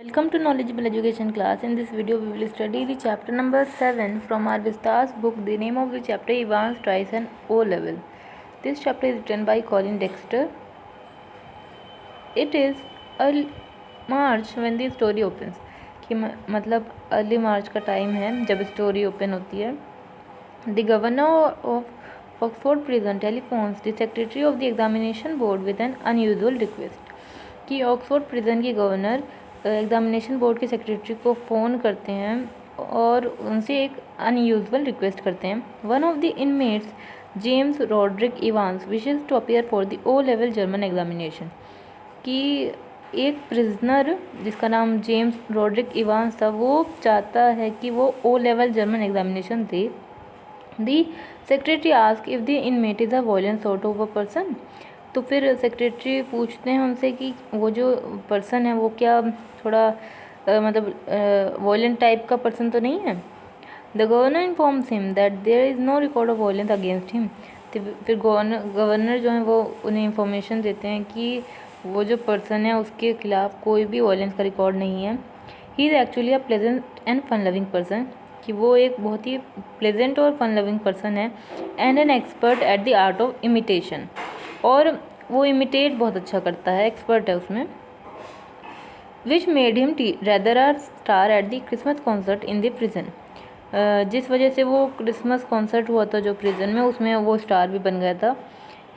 Welcome to Knowledgeable Education class. In this video, we will study the chapter number 7 from our Vistas book. The name of the chapter is Evans Tries an O Level. This chapter is written by Colin Dexter. It is early March when the story opens. कि मतलब early मार्च का time है जब story open होती है. The governor of Oxford prison telephones the secretary of the examination board with an unusual request. कि Oxford prison के governor examination board के सेक्रेटरी को फ़ोन करते हैं और उनसे एक अनयूजुअल रिक्वेस्ट करते हैं. One of the inmates James Roderick Evans wishes to appear for the O level German examination. कि एक प्रिजनर जिसका नाम जेम्स रॉड्रिक इवांस था वो चाहता है कि वो ओ लेवल जर्मन एग्जामिनेशन दे. The secretary ask if the inmate is a violent sort of a person. तो फिर सेक्रेटरी पूछते हैं उनसे कि वो जो पर्सन है वो क्या थोड़ा मतलब वॉयलेंट टाइप का पर्सन तो नहीं है. The governor informs him that there is no record of violence against him. तो फिर गवर्नर जो है वो उन्हें इंफॉर्मेशन देते हैं कि वो जो पर्सन है उसके खिलाफ कोई भी वॉयलेंस का रिकॉर्ड नहीं है. He is actually a pleasant and fun loving person. कि वो एक बहुत ही प्लेजेंट और फन लविंग पर्सन है. And an expert at the art of imitation. और वो इमिटेट बहुत अच्छा करता है, एक्सपर्ट है उसमें. Which made him rather a star at the Christmas concert in the prison. जिस वजह से वो क्रिसमस कॉन्सर्ट हुआ था जो प्रिजन में, उसमें वो स्टार भी बन गया था.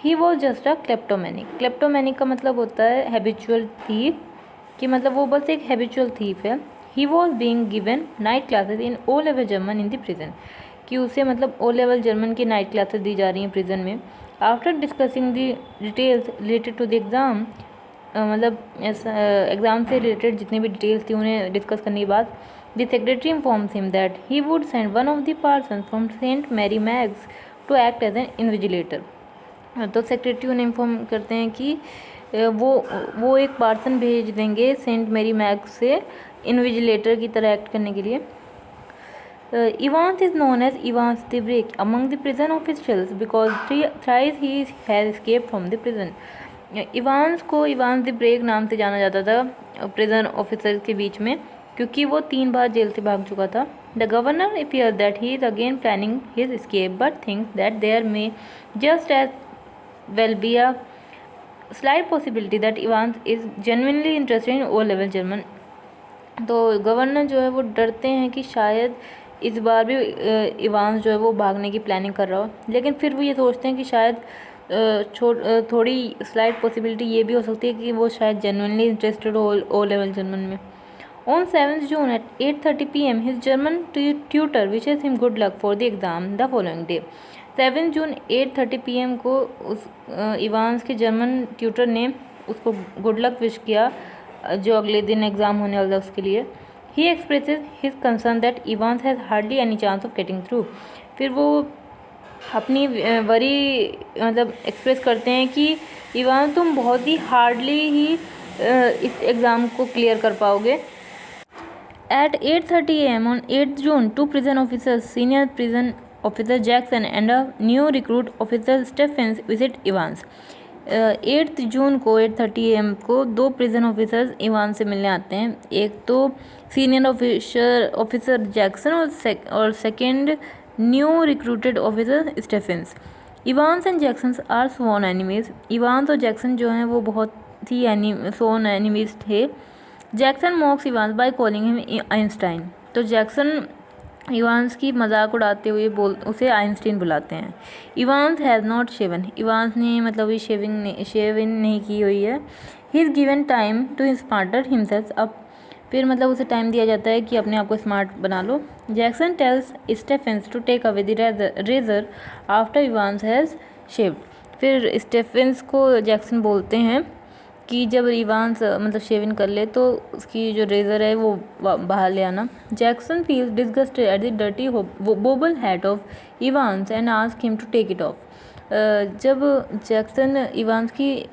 He was just a क्लेप्टोमैनिक. क्लेप्टोमैनिक का मतलब होता है हैबिचुअल थीफ. कि मतलब वो बस एक हैबिचुअल थीफ है. He was being given night classes in O level German in the prison. कि उसे मतलब ओ लेवल जर्मन की नाइट क्लासेस दी जा रही हैं प्रिजन में. After discussing the details related to the exam, मतलब एग्ज़ाम से रिलेटेड जितनी भी डिटेल्स थी उन्हें डिस्कस करने के बाद the secretary informs him that he would send one of the person from Saint Mary Mags to act as an invigilator. तो सेक्रेटरी उन्हें इन्फॉर्म करते हैं कि वो एक पर्सन भेज देंगे सेंट मैरी मैग्स से इन्विजिलेटर की तरह एक्ट करने के लिए. Evans is known as Evans the Break among the prison officials because thrice he has escaped from the prison. Evans को इवांस द ब्रेक नाम से जाना जाता था प्रिजन ऑफिसर के बीच में, क्योंकि वो 3 बार जेल से भाग चुका था. The governor fears that he is again planning his escape but thinks that there may just as well be a slight possibility that Evans is genuinely interested in O-level German. तो governor जो है वो डरते हैं कि शायद इस बार भी इवांस जो है वो भागने की प्लानिंग कर रहा हो, लेकिन फिर वो ये सोचते हैं कि शायद थोड़ी स्लाइट पॉसिबिलिटी ये भी हो सकती है कि वो शायद जेन्युइनली इंटरेस्टेड हो ओ लेवल जर्मन में. On 7 June at 8:30 PM his German tutor wishes him good luck for the exam the following day. 7 June 8:30 PM को उस इवांस के जर्मन ट्यूटर ने उसको गुड लक विश किया जो अगले दिन एग्ज़ाम होने वाला उसके लिए. ही expresses his concern that Evans has hardly any chance of getting through. फिर वो अपनी वरी मतलब एक्सप्रेस करते हैं कि इवांस तुम बहुत ही हार्डली ही इस एग्ज़ाम को क्लियर कर पाओगे. At 8:30 AM on 8th June, 2 prison officers, senior prison officer Jackson and a new recruit officer Stephens visit Evans. 8 जून को 8:30 AM को 2 प्रिजन ऑफिसर्स इवान से मिलने आते हैं. एक तो सीनियर ऑफिसर जैक्सन और second new recruited officer Stephens. Evans and Jackson are sworn enemies. Evans और जैक्सन जो हैं वो बहुत ही स्वॉन एनिमीज थे. Jackson mocks Evans by calling him Einstein. तो जैक्सन इवांस की मजाक उड़ाते हुए उसे आइंस्टीन बुलाते हैं. Evans has not shaven. Evans ने मतलब ये शेविंग नहीं की हुई है. He is given time to smarten himself. अब फिर मतलब उसे टाइम दिया जाता है कि अपने आप को स्मार्ट बना लो. Jackson tells Stephens to take away the razor after Evans has shaved. फिर स्टेफेंस को जैक्सन बोलते हैं कि जब इवांस मतलब शेविंग कर ले तो उसकी जो रेज़र है वो बाहर ले आना. Jackson feels disgusted at the dirty bobble hat of Evans and ask him to take it off. जब जैक्सन इवांस की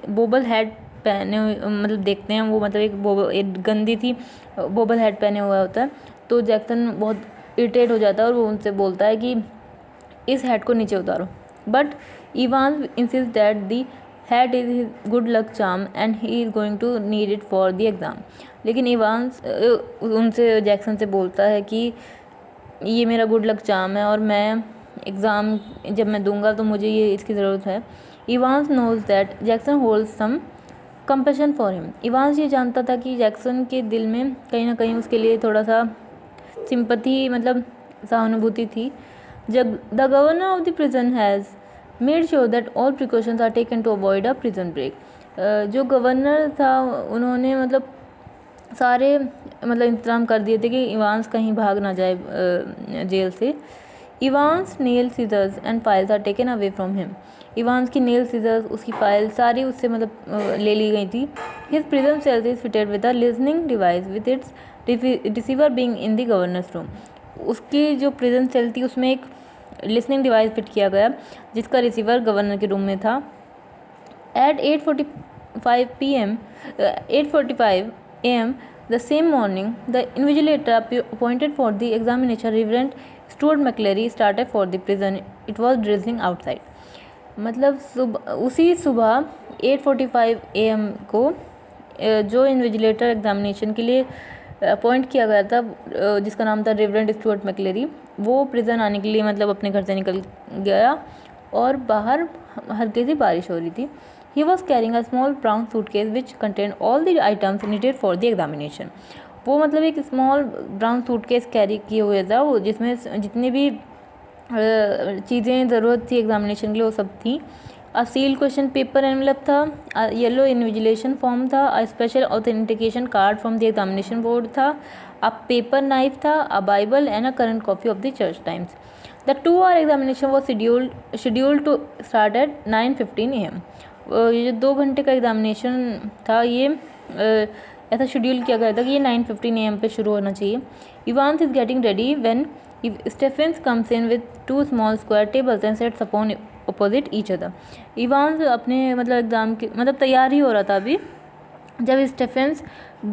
बोबल हैट पहने मतलब देखते हैं वो मतलब एक गंदी थी बोबल हैट पहने हुआ होता है, तो जैक्सन बहुत इरिटेट हो जाता है और वो उनसे बोलता है कि इस हैट को नीचे उतारो. But Evans insist that the hat is his good luck charm and he is going to need it for the exam. लेकिन इवांस उनसे जैक्सन से बोलता है कि ये मेरा गुड लक चार्म है और मैं एग्ज़ाम जब मैं दूंगा तो मुझे ये इसकी ज़रूरत है। Evans knows that Jackson holds some compassion for him. Evans ये जानता था कि जैक्सन के दिल में कहीं ना कहीं उसके लिए थोड़ा सा सिंपैथी मतलब सहानुभूति थी। जब the governor of the prison has made sure that all precautions are taken to avoid a prison break. जो गवर्नर था उन्होंने मतलब सारे मतलब इंतजाम कर दिए थे कि इवांस कहीं भाग ना जाए जेल से। Evans nail scissors and files are taken away from him. Evans की नेल सीजर्स उसकी फाइल सारी उससे मतलब ले ली गई थी। His prison cell is fitted with a listening device with its receiver being in the governor's room. उसकी जो प्रिजन सेल थी उसमें एक लिसनिंग डिवाइस फिट किया गया जिसका रिसीवर गवर्नर के रूम में था। At 8:45 a.m. the same morning, the invigilator appointed for the examination, Reverend Stuart McClary, started for the prison. It was drizzling outside. मतलब उसी सुबह 8:45 AM को जो इन्विजिलेटर एग्जामिनेशन के लिए अपॉइंट किया गया था जिसका नाम था रेवरेंड स्टुअर्ट मैक्लेरी, वो प्रिजन आने के लिए मतलब अपने घर से निकल गया और बाहर हल्की सी बारिश हो रही थी। He was carrying a small brown suitcase which contained all the items needed for the examination. वो मतलब एक स्मॉल ब्राउन सूटकेस कैरी किए हुए था वो जिसमें जितनी भी चीज़ें ज़रूरत थी एग्जामिनेशन के लिए वो सब थी। A seal question paper envelope था, येलो इन्विजिलेशन फॉर्म था, a special authentication card from the examination board था, अ पेपर नाइफ था, a Bible and a current copy of the Church Times. The 2-hour examination was scheduled to start at 9:15 AM। ये जो 2 घंटे का examination था ये ऐसा schedule किया गया था कि ये 9:15 AM पे शुरू होना चाहिए। Evans is getting ready when Stephens comes in with 2 small square tables and sits upon opposite each other। Evans अपने मतलब एग्ज़ाम के मतलब तैयार ही हो रहा था अभी जब स्टेफेंस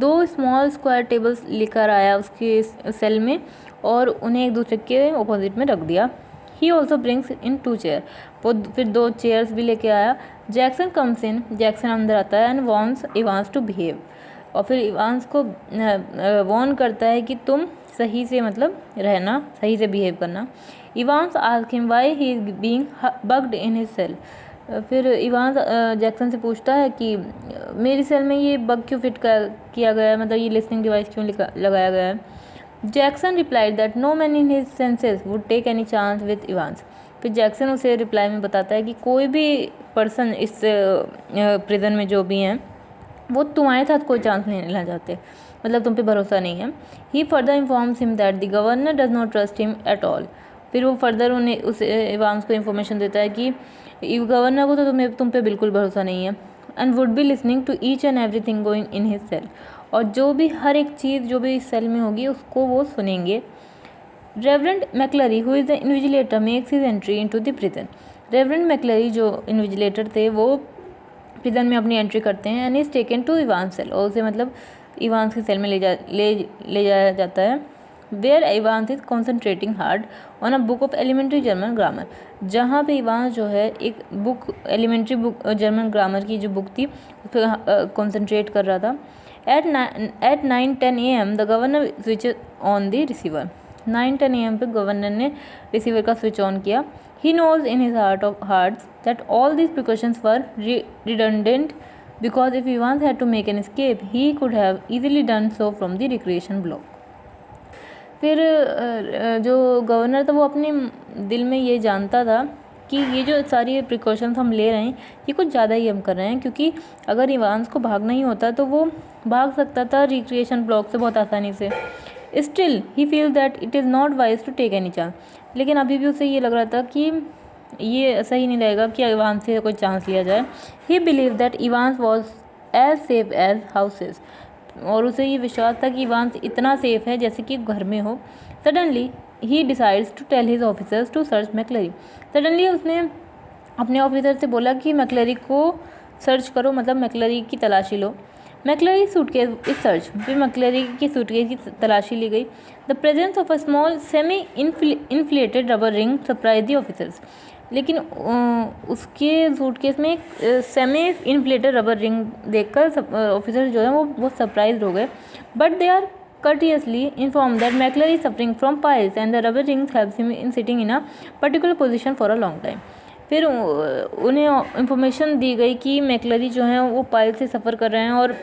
2 स्मॉल स्क्वायर टेबल्स लेकर आया उसके सेल में और उन्हें एक दूसरे के अपोजिट में रख दिया। He also brings in 2 chair. वो फिर 2 चेयर्स भी लेके आया। Jackson comes in. जैक्सन अंदर आता है and warns Evans to behave. और फिर इवांस को वॉर्न करता है कि तुम सही से मतलब रहना, सही से बिहेव करना। Evans ask him why he is being bugged in his cell. फिर इवांस जैक्सन से पूछता है कि मेरी सेल में ये बग क्यों फिट किया गया है, मतलब ये लिसनिंग डिवाइस क्यों लगाया गया है। Jackson replied that no man in his senses would take any chance with Evans. फिर जैक्सन उसे रिप्लाई में बताता है कि कोई भी पर्सन इस प्रिजन में जो भी हैं वो तुम्हारे साथ कोई चांस नहीं लेना चाहते, मतलब तुम पे भरोसा नहीं है। He further informs him that the governor does not trust him at all. फिर वो फर्दर उन्हें उस इवांस को इन्फॉर्मेशन देता है कि गवर्नर को तो तुम पे बिल्कुल भरोसा नहीं है। And would be listening to each and everything going in his cell. और जो भी हर एक चीज़ जो भी इस सेल में होगी उसको वो सुनेंगे। Reverend McLeery who is the invigilator makes his entry into the prison. Reverend McLeery जो इन्विजिलेटर थे वो प्रिजन में अपनी एंट्री करते हैं and is taken to Evans cell. और उसे मतलब इवांस के सेल में ले जाया जाता है। Where Evans is concentrating hard on a book of elementary German grammar. जहाँ पे इवांस जो है एक book elementary book German grammar की जो बुक थी उस पर कॉन्सेंट्रेट कर रहा था। At 9:10 AM the governor switch on the receiver. 9:10 AM पे गवर्नर ने रिसीवर का स्विच ऑन किया। He knows in his heart of hearts that all these precautions were redundant because if Evans had to make an escape he could have easily done so from the recreation block। फिर जो governor था वो अपने दिल में ये जानता था कि ये जो सारी प्रिकॉशंस हम ले रहे हैं ये कुछ ज़्यादा ही हम कर रहे हैं, क्योंकि अगर इवांस को भागना ही होता तो वो भाग सकता था रिक्रिएशन ब्लॉक से बहुत आसानी से। Still he feel that it is not wise to take any chance. लेकिन अभी भी उसे ये लग रहा था कि ये सही नहीं रहेगा कि इवांस से कोई चांस लिया जाए। He believe that Evans was as safe as houses. और उसे ये विश्वास था कि इवांस इतना सेफ है जैसे कि घर में हो। Suddenly he decides to tell his officers to search McLeery. Suddenly उसने अपने ऑफिसर से बोला कि मैक्लरी को सर्च करो, मतलब मैक्लरी की तलाशी लो। McLeery suitcase is search. फिर मैक्लरी की सूटकेस की तलाशी ली गई। The presence of a small semi inflated rubber ring surprise the officers. लेकिन उसके सूटकेस में एक सेमी इन्फ्लेटेड रबर रिंग देखकर ऑफिसर जो है वो बहुत सरप्राइज हो गए, but they are courteously informed that McClure is suffering from piles and the rubber rings helps him in sitting in a particular position for a long time. फिर उन्हें information दी गई कि मैक्लरी जो हैं वो पाइल से सफ़र कर रहे हैं और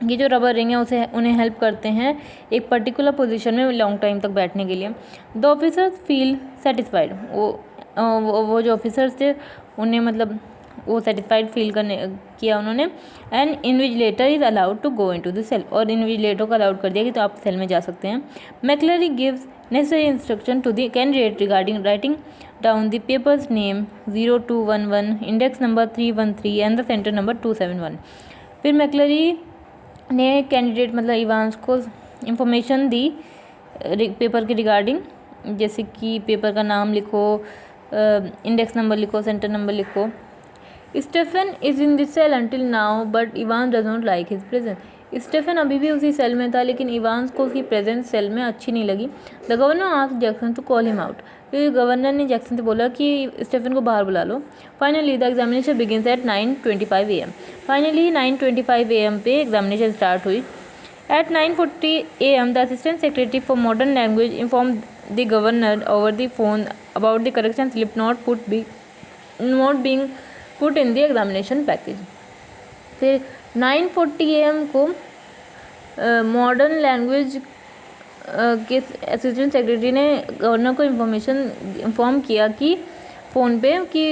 ये जो रबर रिंग है उसे उन्हें हेल्प करते हैं एक पर्टिकुलर पोजीशन में लॉन्ग टाइम तक बैठने के लिए. The officers feel satisfied. वो जो ऑफिसर्स थे उन्हें मतलब वो सेटिस्फाइड फील किया उन्होंने. And invigilator is allowed to go into the cell. और इन्विजिलेटर को अलाउड कर दिया कि तो आप सेल में जा सकते हैं. McLeery gives necessary instruction to the candidate regarding writing down the papers name 0211, index number 313 and the centre number 271. फिर मैक्लरी ने कैंडिडेट मतलब इवांस को इंफॉर्मेशन दी पेपर के रिगार्डिंग, जैसे कि पेपर का नाम लिखो, इंडेक्स नंबर लिखो, सेंटर नंबर लिखो. Stephen is in this cell until now but Evan does not like his presence. Stephen अभी भी उसी सेल में था लेकिन इवांस को उसकी प्रेजेंस सेल में अच्छी नहीं लगी. The governor asked Jackson to call him out. फिर गवर्नर ने जैक्सन से बोला कि स्टेफन को बाहर बुला लो. Finally the examination begins at 9:25 AM. Finally 9:25 AM पे एग्जामिनेशन स्टार्ट हुई. At 9:40 AM the assistant secretary for modern language inform the governor over the phone about the correction slip not being put in the examination package. फिर 9:40 AM को modern language के assistant secretary ने governor को inform किया कि phone पे कि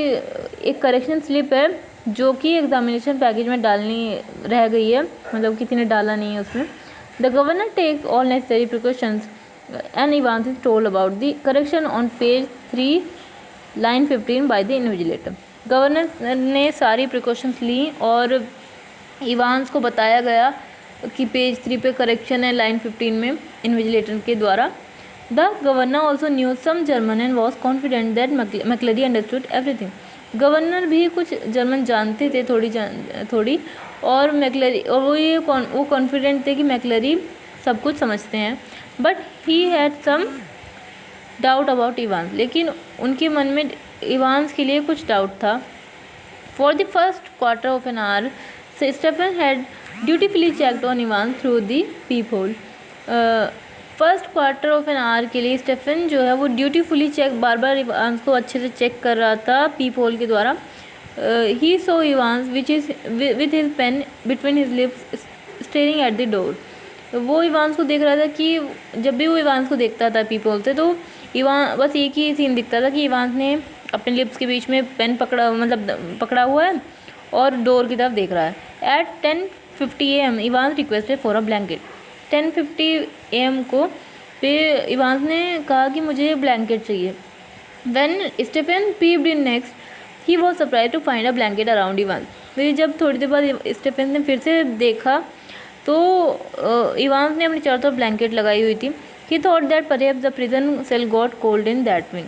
एक करेक्शन स्लिप है जो कि एग्जामिनेशन पैकेज में डालनी रह गई है, मतलब किसी ने डाला नहीं है उसमें. The governor takes all necessary precautions and Evans is told about the correction on page 3 line 15 by the invigilator. Governor ने सारी प्रिकॉशंस ली और इवांस को बताया गया कि पेज 3 पे करेक्शन है लाइन 15 में इन्विजिलेटर के द्वारा. The governor also knew some German and was confident that McLeery understood everything. Governor भी कुछ जर्मन जानते थे थोड़ी और मैक्लरी और वो कॉन्फिडेंट थे कि मैक्लरी सब कुछ समझते हैं. But he had some doubt about Evans. लेकिन उनके मन में इवांस के लिए कुछ डाउट था. For the first quarter of an hour Stephen had dutifully checked on Evans through the peep hole. First quarter of an hour के लिए स्टेफन जो है वो ड्यूटीफुली बार बार इवांस को अच्छे से चेक कर रहा था पीप होल के द्वारा. He saw Evans which is with his pen between his lips staring at the door. वो इवांस को देख रहा था कि जब भी वो इवांस को देखता था पीप होल से तो इवान बस एक ही सीन दिखता था कि इवांस ने अपने लिप्स के बीच में पेन पकड़ा हुआ है और डोर की तरफ देख रहा है. At 10:50 AM Evans requested for a blanket. 10:50 AM को फिर इवांस ने कहा कि मुझे ब्लैंकेट चाहिए. When Stephen peeped in next he was surprise to find a blanket around Evans. फिर जब थोड़ी देर बाद स्टेफन ने फिर से देखा तो इवांस ने अपनी चारों तरफ ब्लैंकेट लगाई हुई थी. He thought that perhaps the prison cell got cold in that wing.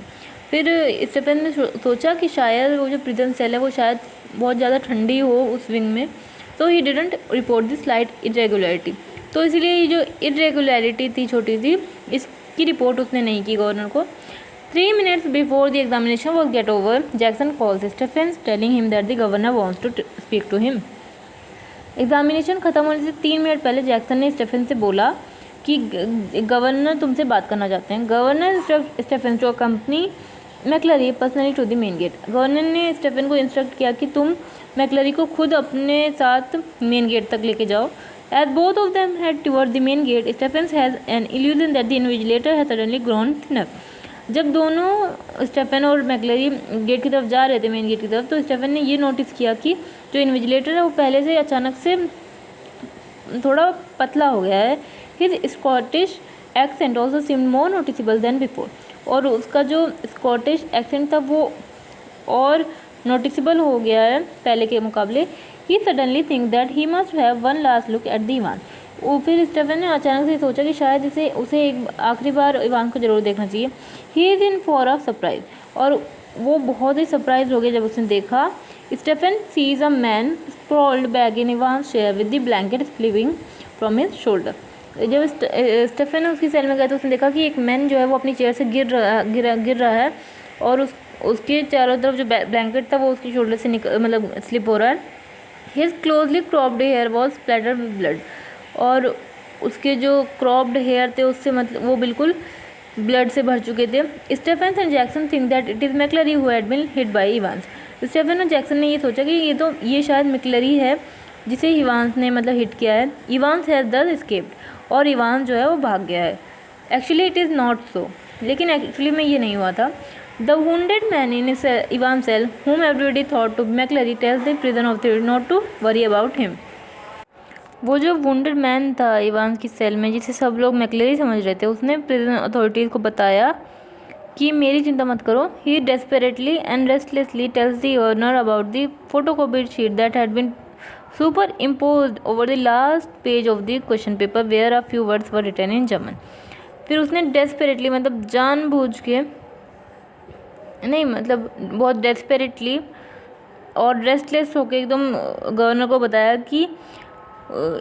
फिर स्टेफन ने सोचा कि शायद वो जो प्रिजन सेल है वो शायद बहुत ज़्यादा ठंडी हो उस विंग में. तो he didn't report the slight irregularity. तो इसलिए ये जो इरेगुलरिटी थी छोटी सी इसकी रिपोर्ट उसने नहीं की गवर्नर को. 3 minutes before the examination was get over Jackson calls Stephen telling him that the governor wants to speak to him. Examination ख़त्म होने से 3 मिनट पहले जैक्सन ने स्टेफन से बोला कि गवर्नर तुमसे बात करना चाहते हैं. Governor Stephen to company McLeery personally to the main gate. Governor ने स्टेफन को इंस्ट्रक्ट किया कि तुम मैक्लरी को खुद अपने साथ मेन गेट तक लेके जाओ. As both of them head toward the main gate, Stephens has an illusion that the invigilator has suddenly grown thinner. जब दोनों स्टेफन और मैक्लरी गेट की तरफ जा रहे थे मेन गेट की तरफ तो स्टेफन ने ये नोटिस किया कि जो इन्विजिलेटर है वो पहले से अचानक से थोड़ा पतला हो गया है. His Scottish accent also seemed more noticeable than before. और उसका जो स्कॉटिश एक्सेंट था वो और नोटिसेबल हो गया है पहले के मुकाबले. He suddenly think that he must have one last look at the Evan. वो फिर स्टेफन ने अचानक से सोचा कि शायद उसे एक आखिरी बार इवान को जरूर देखना चाहिए. He is in for a surprise. और वो बहुत ही सरप्राइज हो गया जब उसने देखा. Stephen sees a man scrolled back in Evan chair with the blanket sleeving from his shoulder. जब स्टेफन उसकी सेल में गया तो उसने देखा कि एक मैन जो है वो अपनी चेयर से गिर रहा है और उसके चारों तरफ जो ब्लैंकेट था वो उसकी शोल्डर से मतलब स्लिप हो रहा है। His closely cropped hair was splattered with blood, और उसके जो क्रॉप्ड हेयर थे उससे मतलब वो बिल्कुल ब्लड से भर चुके थे। Stephens and Jackson think that it is McLeery who had been hit by Evans. Stephen और जैक्सन ने ये सोचा कि ये शायद मैक्लरी है जिसे इवांस ने मतलब हिट किया है। इवांस हैज़ दस एस्केप्ड, और इवांस जो है वो भाग गया है। Actually it is not so, लेकिन एक्चुअली में ये नहीं हुआ था। The wounded man in Evans cell whom everybody thought to be McClary tells the prison authority not to worry about him। वो जो वुंडेड मैन था इवांस की सेल में जिसे सब लोग मैक्लरी समझ रहे थे, उसने प्रिजन अथॉरिटीज़ को बताया कि मेरी चिंता मत करो। He desperately and restlessly tells the honour about the photocopied sheet that had been superimposed over the last page of the question paper where a few words were written in German. फिर उसने desperately मतलब जानबूझ के नहीं, मतलब बहुत desperately और restless होकर एकदम गवर्नर को बताया कि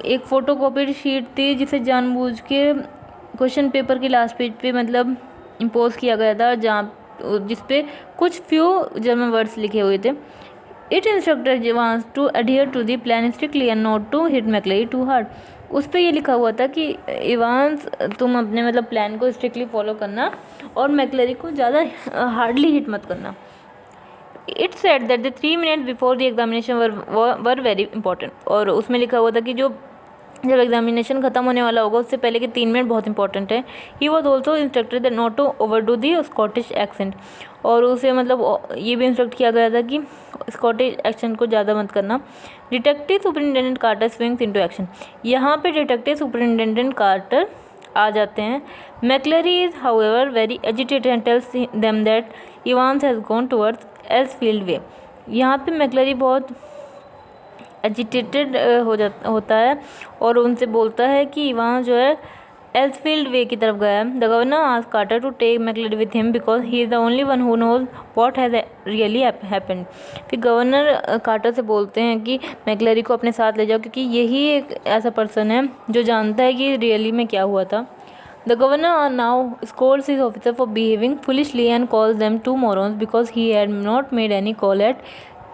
एक फ़ोटोकॉपीड शीट थी जिसे जानबूझ के क्वेश्चन पेपर के लास्ट पेज पे मतलब इम्पोज किया गया था, जहाँ जिस पे कुछ फ्यू जर्मन वर्ड्स लिखे हुए थे। It instructed Evans to adhere to the plan strictly and not to hit McLeery too hard. उस पर ये लिखा हुआ था कि इवांस तुम अपने मतलब प्लान को स्ट्रिक्टली फॉलो करना और मैक्लरी को ज़्यादा हार्डली हिट मत करना। It said that the 3 minutes before the examination were very important, और उसमें लिखा हुआ था कि जब एग्जामिनेशन ख़त्म होने वाला होगा उससे पहले के 3 मिनट बहुत इंपॉर्टेंट है। He was also instructed that not to overdo the Scottish accent, और उसे मतलब ये भी इंस्ट्रक्ट किया गया था कि स्कॉटिश एक्सेंट को ज़्यादा मत करना। Detective superintendent Carter swings into action. यहाँ पे डिटेक्टिव सुपरिटेंडेंट कार्टर आ जाते हैं। McLeery is however very agitated and tells them that Evans has gone towards Elsfield Way. यहाँ पे मैक्लरी बहुत एजिटेटेड होता है और उनसे बोलता है कि वहाँ जो है एल्सफील्ड वे की तरफ गया है। The governor asked Carter to take McLeery with him because he is the only one who knows what has really happened. फिर गवर्नर कार्टर से बोलते हैं कि मैक्लरी को अपने साथ ले जाओ, क्योंकि यही एक ऐसा पर्सन है जो जानता है कि रियली में क्या हुआ था। The governor now scolds his officer for behaving foolishly and calls them two morons because he had not made any call at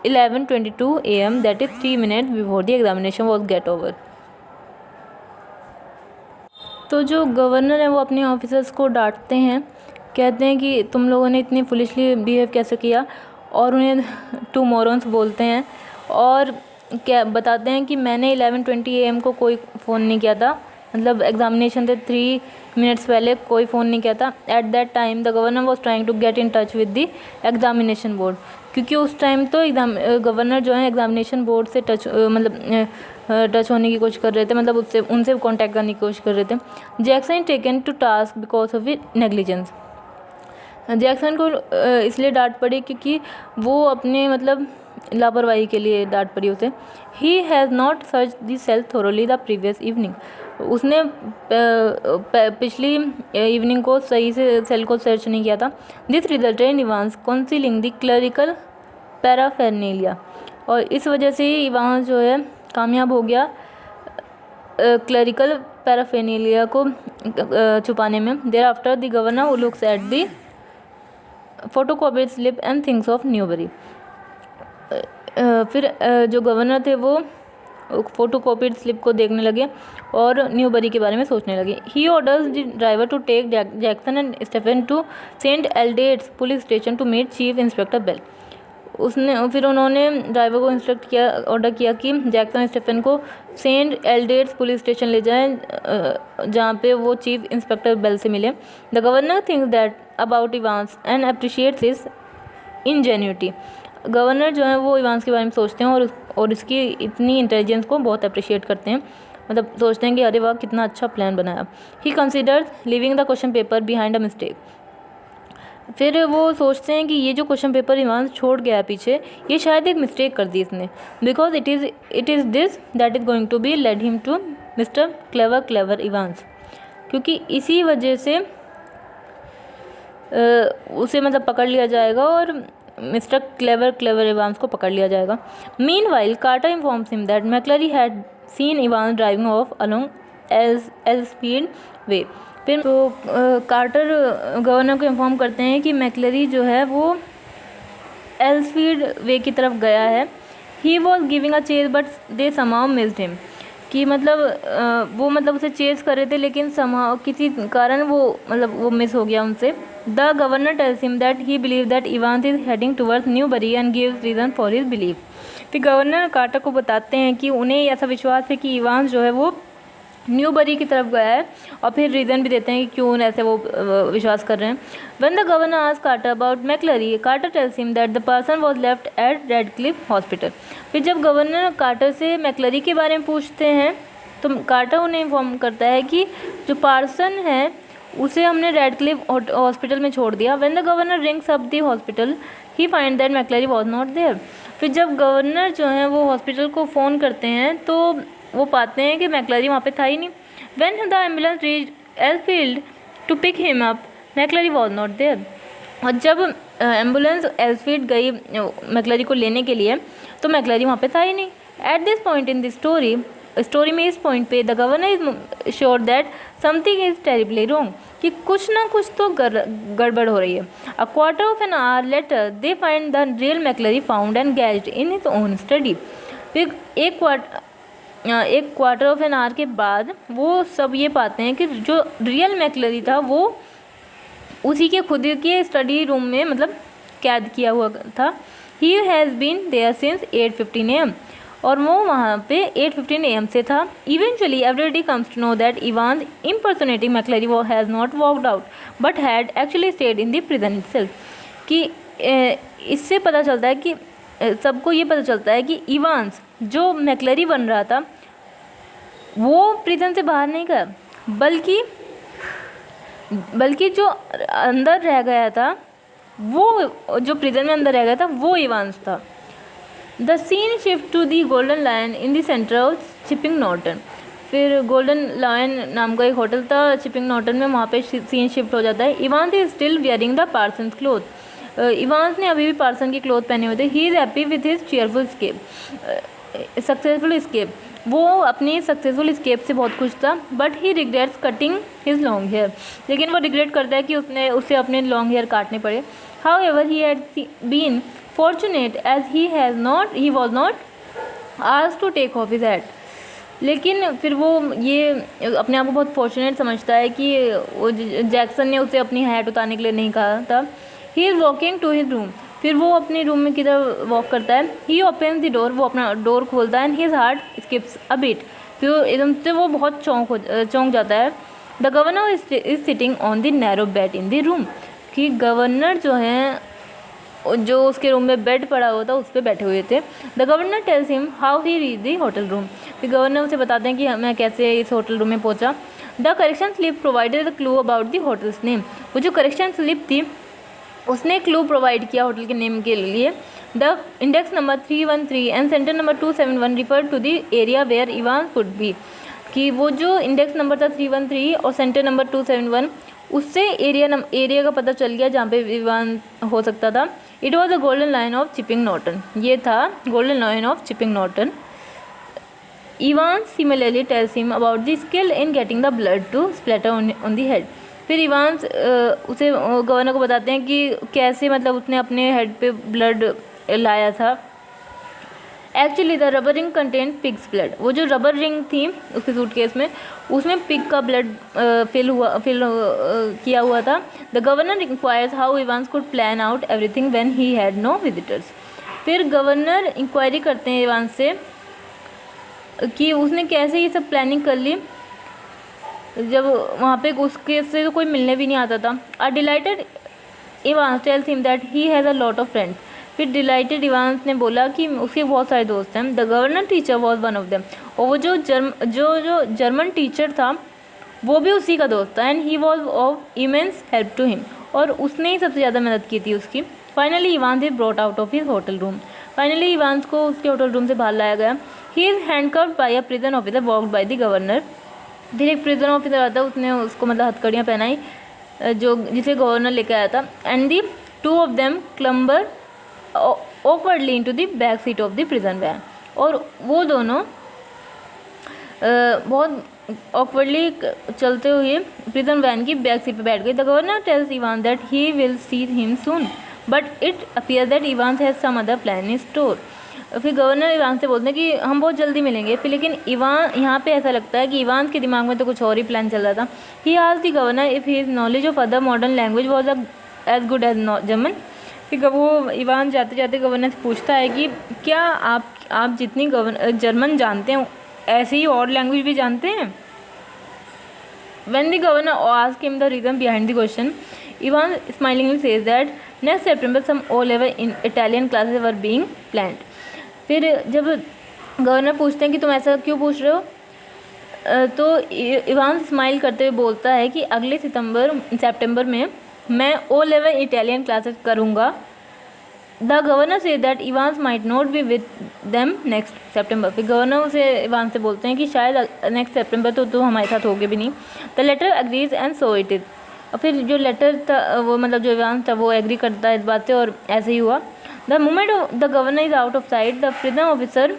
11:22 a.m. that is 3 minutes before the examination was get over। तो जो governor है वो अपने officers को डांटते हैं, कहते हैं कि तुम लोगों ने इतनी फुलिशली बिहेव कैसे किया, और उन्हें टू मोरन्स बोलते हैं और क्या बताते हैं कि मैंने 11:20 AM को कोई फ़ोन नहीं किया था, मतलब एग्जामिनेशन से 3 minutes पहले कोई फ़ोन नहीं किया था। At that time the governor was trying to get in touch with the examination board, क्योंकि उस टाइम तो गवर्नर जो है एग्जामिनेशन बोर्ड से टच होने की कोशिश कर रहे थे, मतलब उनसे कांटेक्ट करने की कोशिश कर रहे थे। Jackson taken to task because of negligence. Jackson को इसलिए डांट पड़ी क्योंकि वो अपने मतलब लापरवाही के लिए डांट पड़ी उसे। He has not search the cell thoroughly the previous evening. उसने पिछली इवनिंग को सही से सेल को सर्च नहीं किया था। This resulted in Evans concealing the clerical paraphernalia, और इस वजह से ही इवांस जो है कामयाब हो गया क्लरिकल पैराफेरनेलिया को छुपाने में। Thereafter the governor looks at the photocopied slip and things of Newbury. फिर जो गवर्नर थे वो फोटोकॉपीड स्लिप को देखने लगे और न्यूबरी के बारे में सोचने लगे। He orders the driver to take Jackson and Stephen to Saint Aldates police station to meet chief inspector Bell. फिर उन्होंने ड्राइवर को ऑर्डर किया कि जैक्सन स्टेफन को सेंट एल्डेट्स पुलिस स्टेशन ले जाएं, जहाँ पे वो चीफ इंस्पेक्टर बेल से मिले। The governor thinks that about Evans and appreciates his ingenuity. Governor जो है वो इवांस के बारे में सोचते हैं और इसकी इतनी इंटेलिजेंस को बहुत अप्रिशिएट करते हैं, मतलब सोचते हैं कि अरे वाह कितना अच्छा प्लान बनाया। ही considers leaving the question paper behind a mistake. फिर वो सोचते हैं कि ये जो क्वेश्चन पेपर इवांस छोड़ गया पीछे, ये शायद एक मिस्टेक कर दी इसने, because it is this that is going to be led him to mister Clever Evans, क्योंकि इसी वजह से उसे मतलब पकड़ लिया जाएगा और मिस्टर क्लेवर इवांस को पकड़ लिया जाएगा। Meanwhile Carter informs him that McLeery had seen Evans driving off along Elsfield Way. फिर तो कार्टर गवर्नर को इन्फॉर्म करते हैं कि मैक्लरी जो है वो एल्सफील्ड वे की तरफ गया है। He was giving a chase but they समाउ missed him, कि मतलब वो मतलब उसे चेज कर रहे थे लेकिन समाउ किसी कारण वो मिस हो गया उनसे। The governor tales him that he believe that Evans is heading towards Newbury and gives reason for his believe. फिर गवर्नर कार्टर को बताते हैं कि उन्हें ऐसा विश्वास है कि इवांस जो है वो न्यूबरी की तरफ गया है, और फिर रीज़न भी देते हैं कि क्यों ऐसे वो विश्वास कर रहे हैं। When the governor asked Carter about McLeery, Carter tells him that the person was left at Radcliffe hospital. फिर जब गवर्नर कार्टर से मैक्लरी के बारे में पूछते हैं तो कार्टर उन्हें इन्फॉर्म करता है कि जो पार्सन है उसे हमने रेडक्लिफ हॉस्पिटल में छोड़ दिया। When the governor rings up the hospital he find that McLeery was not there. फिर जब गवर्नर जो है वो हॉस्पिटल को फ़ोन करते हैं तो वो पाते हैं कि मैक्लरी वहाँ पे था ही नहीं। When the ambulance reached Elsfield to pick him up, McLeery was not there. और जब एम्बुलेंस एल्सफील्ड गई मैक्लरी को लेने के लिए तो मैक्लरी वहाँ पे था ही नहीं। At this point in this story में इस पॉइंट पे the governor is sure that something is terribly wrong, कि कुछ ना कुछ तो गड़बड़ हो रही है। A quarter of an hour later they find the real McClary found and gagged in his own study. फिर एक क्वार्टर ऑफ एन आवर के बाद वो सब ये पाते हैं कि जो रियल मैक्लरी था वो उसी के खुद के स्टडी रूम में मतलब कैद किया हुआ था। He has been there since 8:15 AM, और वो वहाँ पे 8:15 AM से था। Eventually everybody comes to know that Evans impersonating McClary वो has not walked out but had actually stayed in the prison itself. कि इससे पता चलता है कि सबको ये पता चलता है कि इवांस जो मैक्लरी बन रहा था वो प्रिजन से बाहर नहीं गया, बल्कि जो अंदर रह गया था, वो जो प्रिजन में अंदर रह गया था वो इवांस था। The scene shift to the Golden Lion in the centre of Chipping Norton. फिर गोल्डन लायन नाम का एक होटल था चिपिंग नॉर्टन में, वहाँ पे सीन शिफ्ट हो जाता है। Evans is still wearing the parson's cloth. Evans ने अभी भी पार्सन की क्लोथ पहने हुए थे। He is happy with his cheerful successful escape. वो अपनी सक्सेसफुल स्केप से बहुत खुश था। But he regrets cutting his long hair, लेकिन वो रिग्रेट करता है कि उसे अपने लॉन्ग हेयर काटने पड़े। However he had been fortunate as he was not asked to take off his hat. लेकिन फिर वो ये अपने आप को बहुत फॉर्चुनेट समझता है कि वो जैक्सन ने उसे अपनी हैट उतारने के लिए नहीं कहा था। He is walking to his room. फिर वो अपने रूम में किधर वॉक करता है। ही ओपन्स द डोर, वो अपना डोर खोलता है। And his heart skips a beat. फिर एकदम से वो बहुत चौंक जाता है। The governor is sitting on the narrow bed in the room, कि गवर्नर जो हैं जो उसके रूम में बेड पड़ा हुआ था उस पर बैठे हुए थे। The governor tells him how he reach the hotel room. फिर गवर्नर उसे बताते हैं कि मैं कैसे इस होटल रूम में पहुंचा। The correction slip provided the clue about the hotel's name. वो जो करेक्शन स्लिप थी उसने क्लू प्रोवाइड किया होटल के नेम के लिए। The index number 313 and centre number 271 refer to the area where Evans would be, कि वो जो इंडेक्स नंबर था 313 और सेंटर नंबर 271 उससे एरिया का पता चल गया जहाँ पे इवांस हो सकता था। It was the Golden Line of Chipping Norton. ये था Golden Line of Chipping Norton. Evans similarly tells him about the skill in getting the blood to splatter on the head. फिर इवांस उसे governor को बताते हैं कि कैसे मतलब उसने अपने हेड पे ब्लड लाया था। Actually the rubber ring content pigs blood. वो जो रबर रिंग थी उसके सूटकेस में उसमें पिग का ब्लड फिल किया हुआ था। The governor inquires how Evans could plan out everything when he had no visitors. फिर गवर्नर इंक्वायरी करते हैं इवांस से कि उसने कैसे ये सब प्लानिंग कर ली जब वहाँ पे उसके से तो कोई मिलने भी नहीं आता था। A delighted Evans tells him that he has a lot of friends. फिर डिलाइटेड इवांस ने बोला कि उसके बहुत सारे दोस्त हैं। The governor teacher was one of them. और वो जो जर्मन टीचर था वो भी उसी का दोस्त था। And he was of immense help to him, और उसने ही सबसे ज़्यादा मदद की थी उसकी। Finally Evans is brought out of his hotel room. Finally Evans को उसके होटल रूम से बाहर लाया गया। He is handcuffed by a prison officer walked by the governor. फिर एक प्रिजन ऑफिसर आता, उसने उसको मतलब हथकड़ियाँ पहनाई जिसे गवर्नर लेकर आया था। And the two of them clamber awkwardly into the back seat of the prison van. और वो दोनों बहुत ऑकवर्डली चलते हुए प्रिजन वैन की बैक सीट पर बैठ गई। The governor tells Evan that he will see him soon. But it appear that Evans has some other plan in store. फिर गवर्नर इवांस से बोलते हैं कि हम बहुत जल्दी मिलेंगे। फिर लेकिन इवान यहाँ पे ऐसा लगता है कि इवांस के दिमाग में तो कुछ और ही प्लान चल रहा था। He asked the governor if his knowledge of other modern language was as good as German. फिर वो इवान जाते जाते गवर्नर से पूछता है कि क्या आप जितनी जर्मन जानते हैं ऐसे ही और लैंग्वेज भी जानते हैं। When the governor asked him the reason behind the question, Ivan smilingly says that next September some O-level in Italian classes were being planned. फिर जब गवर्नर पूछते हैं कि तुम ऐसा क्यों पूछ रहे हो, तो इवान स्माइल करते हुए बोलता है कि अगले सितंबर में मैं O-level इटालियन क्लासेस करूँगा। The governor say that Evans might not be with them next September. फिर गवर्नर उसे इवान से बोलते हैं कि शायद नेक्स्ट सेप्टेम्बर तो तुम हमारे साथ होगे भी नहीं। The letter agrees and so it is. और फिर जो लेटर था वो मतलब जो इवान था वो एग्री करता है इस बात से और ऐसे ही हुआ। The moment the governor is out of sight the prison officer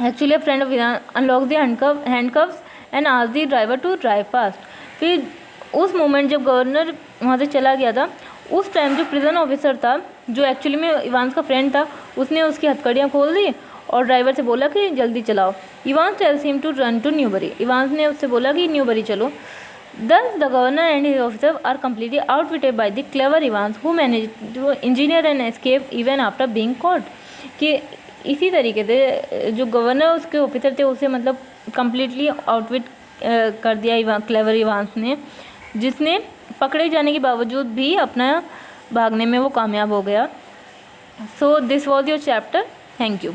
actually a friend of Evan unlock the handcuffs and asked the driver to drive fast. फिर उस मोमेंट जब गवर्नर वहाँ से चला गया था उस टाइम जो प्रिजन ऑफिसर था जो एक्चुअली में इवांस का फ्रेंड था उसने उसकी हथकड़ियाँ खोल दी और ड्राइवर से बोला कि जल्दी चलाओ। Evans tells him to run to Newbury. Evans ने उससे बोला कि न्यूबरी चलो। Thus the governor and his officers are completely outwitted by the clever Evans who managed to engineer an escape even after being caught। कि इसी तरीके से जो गवर्नर उसके ऑफिसर थे उसे मतलब कम्प्लीटली आउटविट कर दिया क्लेवर इवांस ने, जिसने पकड़े जाने के बावजूद भी अपना भागने में वो कामयाब हो गया। So this was your chapter. Thank you.